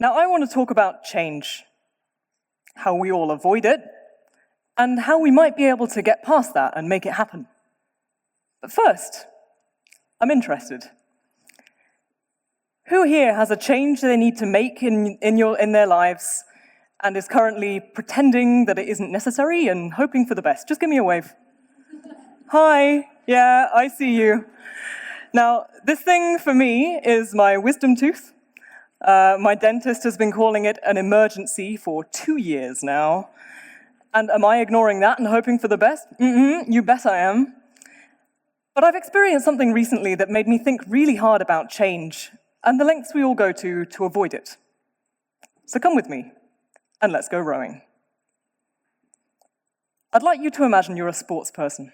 Now, I want to talk about change, how we all avoid it, and how we might be able to get past that and make it happen. But first, I'm interested. Who here has a change they need to make in their lives and is currently pretending that it isn't necessary and hoping for the best? Just give me a wave. Hi, yeah, I see you. Now, this thing for me is my wisdom tooth. My dentist has been calling it an emergency for 2 years now. And am I ignoring that and hoping for the best? You bet I am. But I've experienced something recently that made me think really hard about change and the lengths we all go to avoid it. So come with me, and let's go rowing. I'd like you to imagine you're a sports person.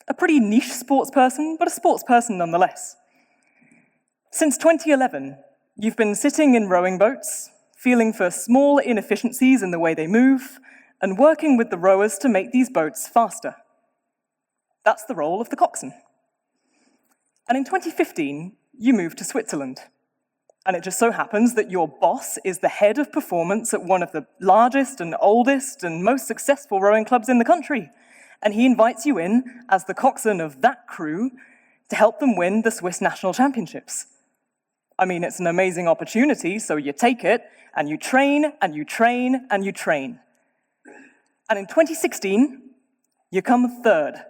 A pretty niche sports person, but a sports person nonetheless. Since 2011, you've been sitting in rowing boats, feeling for small inefficiencies in the way they move, and working with the rowers to make these boats faster. That's the role of the coxswain. And in 2015, you moved to Switzerland. And it just so happens that your boss is the head of performance at one of the largest and oldest and most successful rowing clubs in the country. And he invites you in as the coxswain of that crew to help them win the Swiss national championships. I mean, it's an amazing opportunity, so you take it, and you train, and you train, and you train. And in 2016, you come third.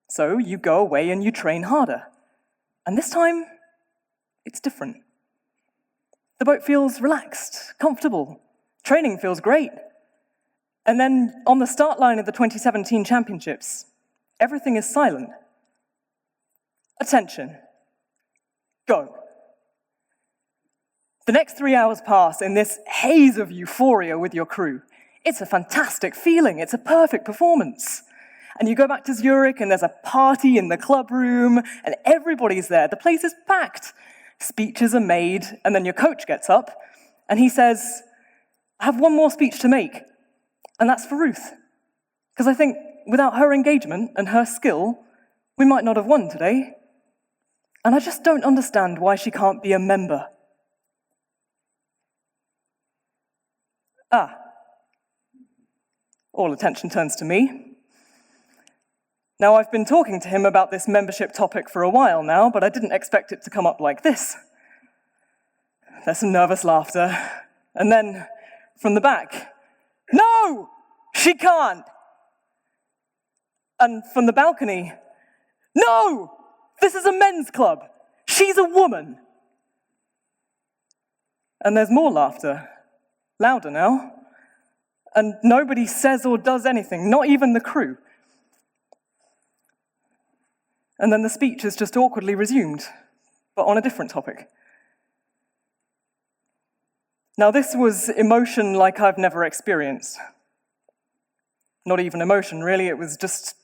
So you go away and you train harder. And this time, it's different. The boat feels relaxed, comfortable. Training feels great. And then on the start line of the 2017 championships, everything is silent. Attention. Go. The next 3 hours pass in this haze of euphoria with your crew. It's a fantastic feeling. It's a perfect performance. And you go back to Zurich, and there's a party in the club room, and everybody's there. The place is packed. Speeches are made, and then your coach gets up, and he says, I have one more speech to make, and that's for Ruth. Because I think without her engagement and her skill, we might not have won today. And I just don't understand why she can't be a member. All attention turns to me. Now, I've been talking to him about this membership topic for a while now, but I didn't expect it to come up like this. There's some nervous laughter, and then, from the back, no, she can't. And from the balcony, no, this is a men's club. She's a woman. And there's more laughter, louder now, and nobody says or does anything, not even the crew. And then the speech is just awkwardly resumed, but on a different topic. Now, this was emotion like I've never experienced. Not even emotion, really, it was just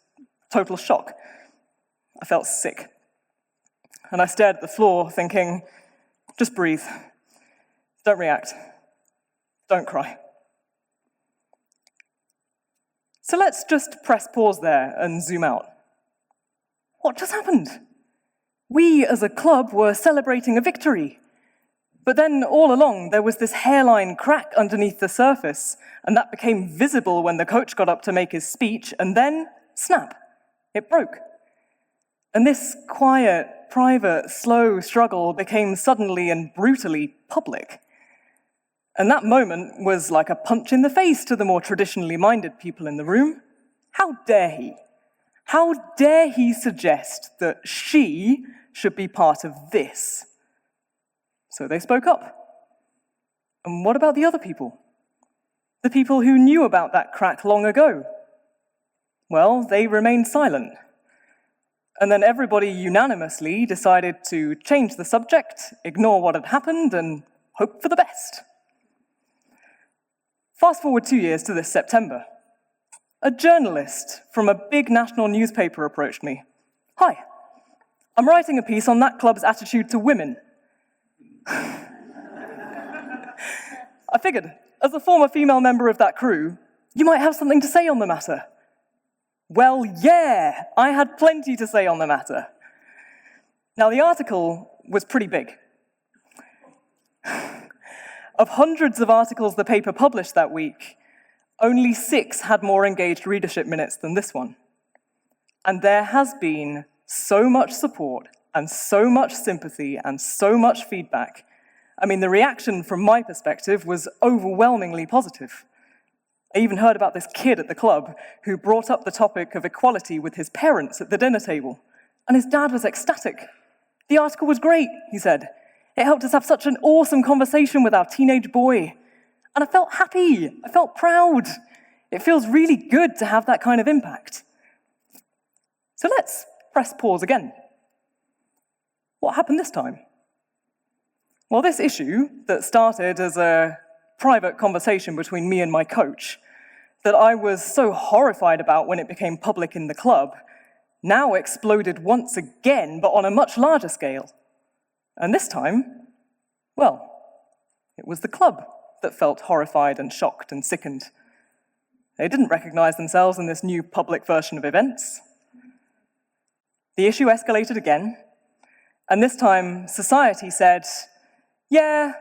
total shock. I felt sick. And I stared at the floor, thinking, just breathe. Don't react. Don't cry. So let's just press pause there and zoom out. What just happened? We, as a club, were celebrating a victory. But then, all along, there was this hairline crack underneath the surface, and that became visible when the coach got up to make his speech, and then, snap, it broke. And this quiet, private, slow struggle became suddenly and brutally public. And that moment was like a punch in the face to the more traditionally minded people in the room. How dare he? How dare he suggest that she should be part of this? So they spoke up. And what about the other people? The people who knew about that crack long ago? Well, they remained silent. And then everybody unanimously decided to change the subject, ignore what had happened, and hope for the best. Fast forward 2 years to this September. A journalist from a big national newspaper approached me. Hi, I'm writing a piece on that club's attitude to women. I figured, as a former female member of that crew, you might have something to say on the matter. Well, yeah, I had plenty to say on the matter. Now, the article was pretty big. Of hundreds of articles the paper published that week, only 6 had more engaged readership minutes than this one. And there has been so much support and so much sympathy and so much feedback. I mean, the reaction from my perspective was overwhelmingly positive. I even heard about this kid at the club who brought up the topic of equality with his parents at the dinner table, and his dad was ecstatic. "The article was great," he said. "It helped us have such an awesome conversation with our teenage boy. And I felt happy, I felt proud. It feels really good to have that kind of impact." So let's press pause again. What happened this time? Well, this issue that started as a private conversation between me and my coach, that I was so horrified about when it became public in the club, now exploded once again, but on a much larger scale. And this time, well, it was the club that felt horrified and shocked and sickened. They didn't recognize themselves in this new public version of events. The issue escalated again, and this time society said, yeah,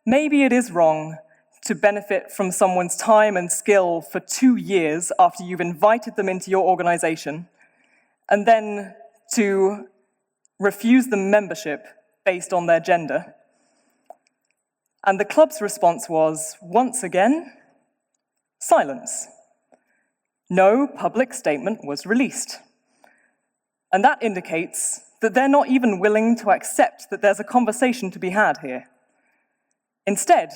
maybe it is wrong to benefit from someone's time and skill for 2 years after you've invited them into your organization, and then to refuse them membership based on their gender. And the club's response was, once again, silence. No public statement was released. And that indicates that they're not even willing to accept that there's a conversation to be had here. Instead,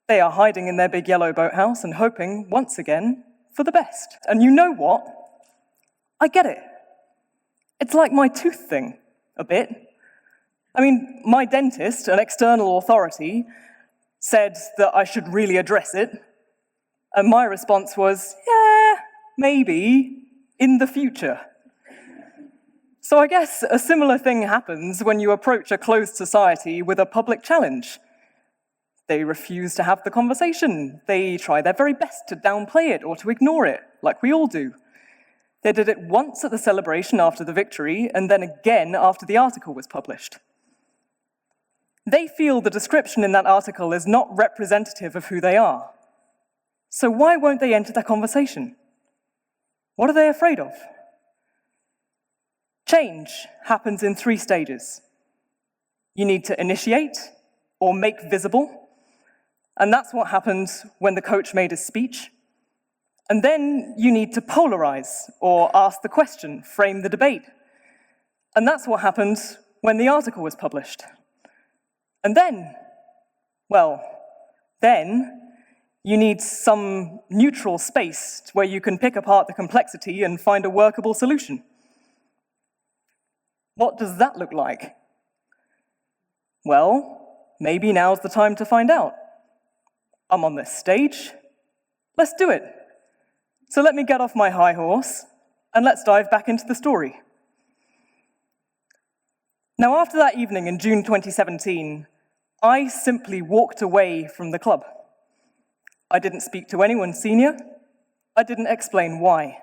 they are hiding in their big yellow boathouse and hoping, once again, for the best. And you know what? I get it. It's like my tooth thing, a bit. I mean, my dentist, an external authority, said that I should really address it. And my response was, yeah, maybe, in the future. So I guess a similar thing happens when you approach a closed society with a public challenge. They refuse to have the conversation. They try their very best to downplay it or to ignore it, like we all do. They did it once at the celebration after the victory, and then again after the article was published. They feel the description in that article is not representative of who they are. So why won't they enter the conversation? What are they afraid of? Change happens in 3 stages. You need to initiate or make visible, and that's what happened when the coach made his speech. And then you need to polarize or ask the question, frame the debate. And that's what happened when the article was published. And then, well, then you need some neutral space where you can pick apart the complexity and find a workable solution. What does that look like? Well, maybe now's the time to find out. I'm on this stage. Let's do it. So let me get off my high horse and let's dive back into the story. Now, after that evening in June 2017, I simply walked away from the club. I didn't speak to anyone senior. I didn't explain why.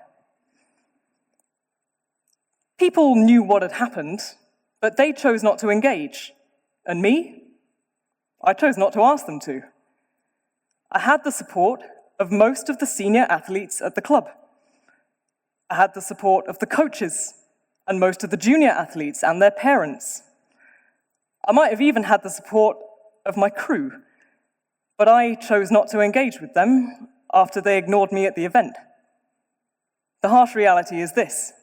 People knew what had happened, but they chose not to engage. And me? I chose not to ask them to. I had the support of most of the senior athletes at the club. I had the support of the coaches and most of the junior athletes and their parents. I might have even had the support of my crew, but I chose not to engage with them after they ignored me at the event. The harsh reality is this: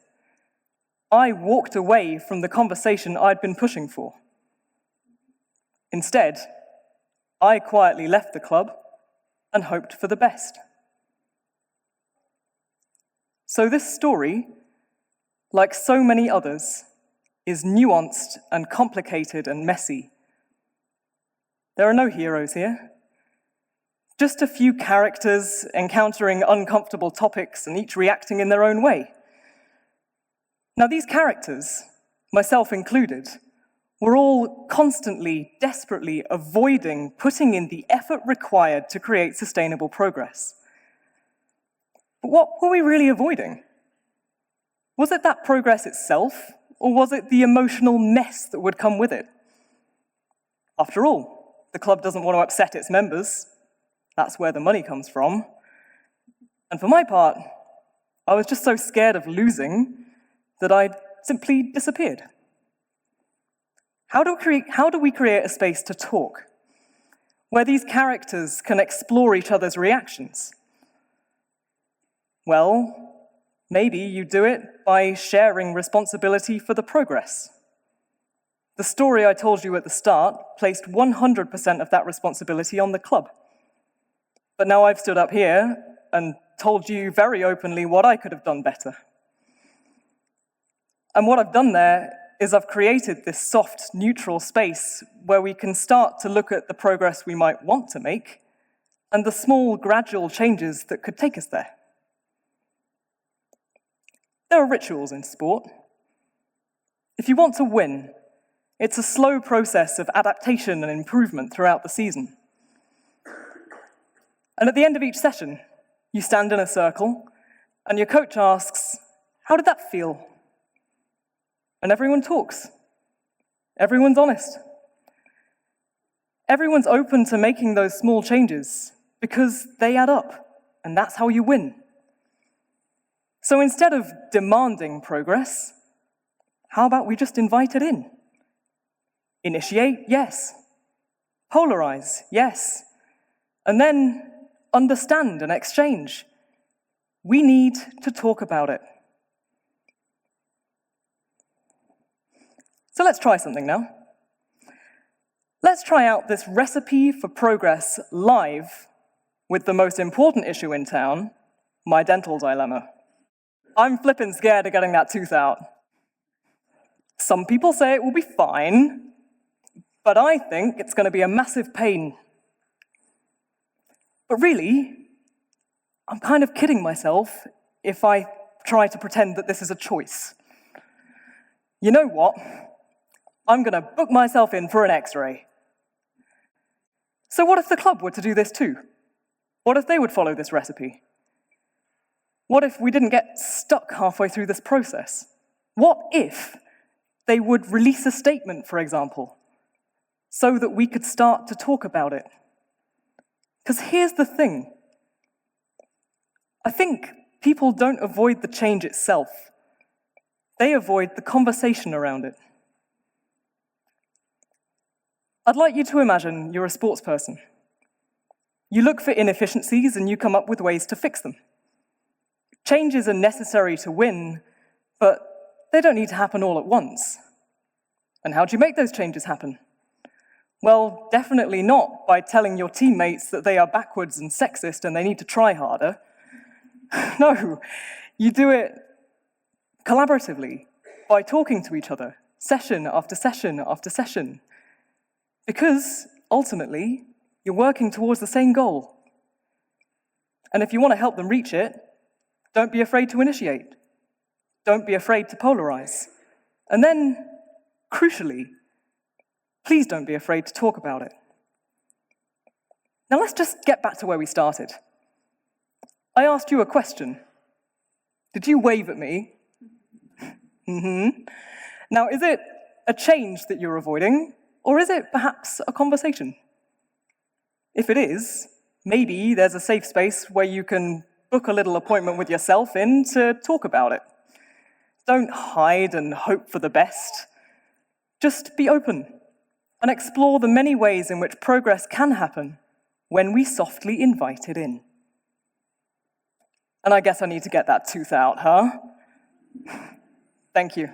I walked away from the conversation I'd been pushing for. Instead, I quietly left the club and hoped for the best. So this story, like so many others, is nuanced and complicated and messy. There are no heroes here. Just a few characters encountering uncomfortable topics and each reacting in their own way. Now, these characters, myself included, were all constantly, desperately avoiding putting in the effort required to create sustainable progress. But what were we really avoiding? Was it that progress itself, or was it the emotional mess that would come with it? After all, The club doesn't want to upset its members. That's where the money comes from. And for my part, I was just so scared of losing that I simply disappeared. How do we create a space to talk, where these characters can explore each other's reactions? Well, maybe you do it by sharing responsibility for the progress. The story I told you at the start placed 100% of that responsibility on the club. But now I've stood up here and told you very openly what I could have done better. And what I've done there is I've created this soft, neutral space where we can start to look at the progress we might want to make and the small, gradual changes that could take us there. There are rituals in sport. If you want to win, it's a slow process of adaptation and improvement throughout the season. And at the end of each session, you stand in a circle, and your coach asks, "How did that feel?" And everyone talks. Everyone's honest. Everyone's open to making those small changes because they add up, and that's how you win. So instead of demanding progress, how about we just invite it in? Initiate, yes. Polarize, yes. And then understand and exchange. We need to talk about it. So let's try something now. Let's try out this recipe for progress live with the most important issue in town, my dental dilemma. I'm flippin' scared of getting that tooth out. Some people say it will be fine, but I think it's going to be a massive pain. But really, I'm kind of kidding myself if I try to pretend that this is a choice. You know what? I'm going to book myself in for an X-ray. So what if the club were to do this too? What if they would follow this recipe? What if we didn't get stuck halfway through this process? What if they would release a statement, for example, so that we could start to talk about it? Because here's the thing. I think people don't avoid the change itself. They avoid the conversation around it. I'd like you to imagine you're a sports person. You look for inefficiencies and you come up with ways to fix them. Changes are necessary to win, but they don't need to happen all at once. And how do you make those changes happen? Well, definitely not by telling your teammates that they are backwards and sexist and they need to try harder. No, you do it collaboratively, by talking to each other, session after session after session. Because, ultimately, you're working towards the same goal. And if you want to help them reach it, don't be afraid to initiate. Don't be afraid to polarize. And then, crucially, please don't be afraid to talk about it. Now let's just get back to where we started. I asked you a question. Did you wave at me? Now, is it a change that you're avoiding, or is it perhaps a conversation? If it is, maybe there's a safe space where you can book a little appointment with yourself in to talk about it. Don't hide and hope for the best. Just be open and explore the many ways in which progress can happen when we softly invite it in. And I guess I need to get that tooth out, huh? Thank you.